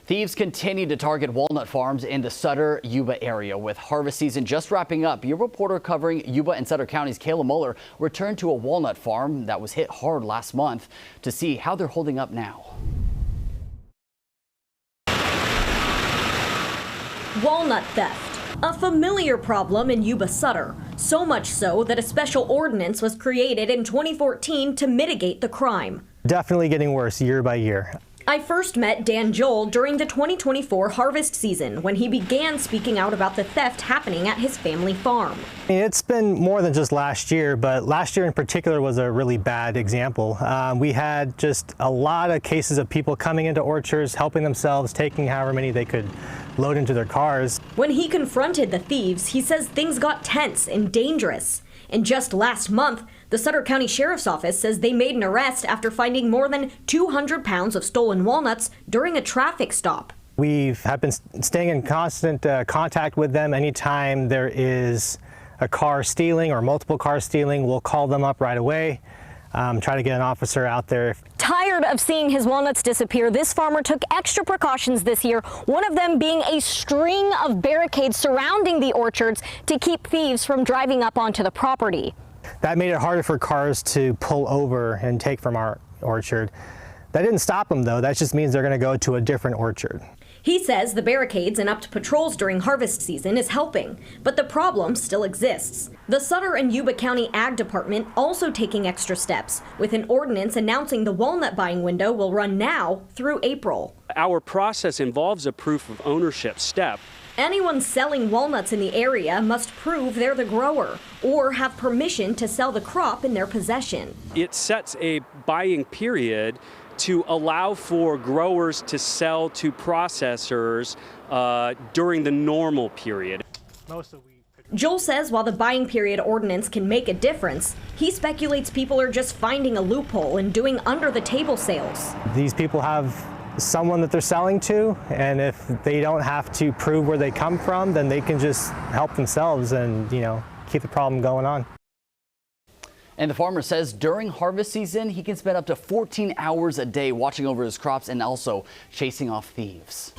Thieves continue to target walnut farms in the Sutter, Yuba area. With harvest season just wrapping up, your reporter covering Yuba and Sutter counties, Kayla Moeller, returned to a walnut farm that was hit hard last month to see how they're holding up now. Walnut theft, a familiar problem in Yuba Sutter, so much so that a special ordinance was created in 2014 to mitigate the crime. Definitely getting worse year by year. I first met Dan Joel during the 2024 harvest season when he began speaking out about the theft happening at his family farm. It's been more than just last year, but last year in particular was a really bad example. We had just a lot of cases of people coming into orchards, helping themselves, taking however many they could load into their cars. When he confronted the thieves, he says things got tense and dangerous. And just last month, the Sutter County Sheriff's Office says they made an arrest after finding more than 200 pounds of stolen walnuts during a traffic stop. We have been staying in constant contact with them. Anytime there is a car stealing or multiple cars stealing, we'll call them up right away, try to get an officer out there. Tired of seeing his walnuts disappear, this farmer took extra precautions this year, one of them being a string of barricades surrounding the orchards to keep thieves from driving up onto the property. That made it harder for cars to pull over and take from our orchard. That didn't stop them though, that just means they're going to go to a different orchard. He says the barricades and upped patrols during harvest season is helping, but the problem still exists. The Sutter and Yuba County Ag Department also taking extra steps, with an ordinance announcing the walnut buying window will run now through April. Our process involves a proof of ownership step. Anyone selling walnuts in the area must prove they're the grower or have permission to sell the crop in their possession. It sets a buying period to allow for growers to sell to processors during the normal period. Joel says while the buying period ordinance can make a difference, he speculates people are just finding a loophole and doing under-the-table sales. These people have someone that they're selling to, and if they don't have to prove where they come from, then they can just help themselves and, keep the problem going on. And the farmer says during harvest season, he can spend up to 14 hours a day watching over his crops and also chasing off thieves.